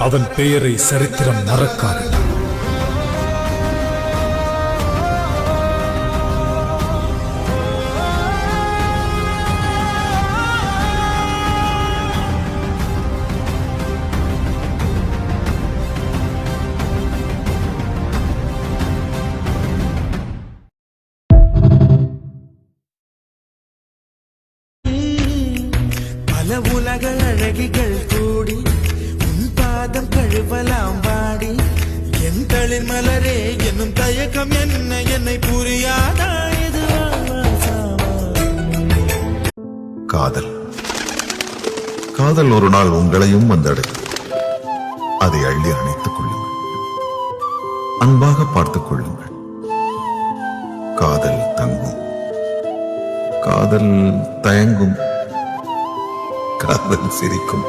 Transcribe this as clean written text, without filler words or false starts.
அவன் பெயரை சரித்திரம் மறக்காது. உலக அழகிகள் கூடி உன் பாதம் கழுவலாம் வாடி. என் தளிர் மலரே என்னும் தயக்கம் என்ன என்னை புரியாதா? காதல் காதல் ஒரு நாள் உங்களையும் வந்தடையும். அதை அள்ளி அணைத்துக் கொள்ளுங்கள், அன்பாக பார்த்துக் கொள்ளுங்கள். காதல் தங்கும், காதல் தயங்கும், காதல் சிரிக்கும்.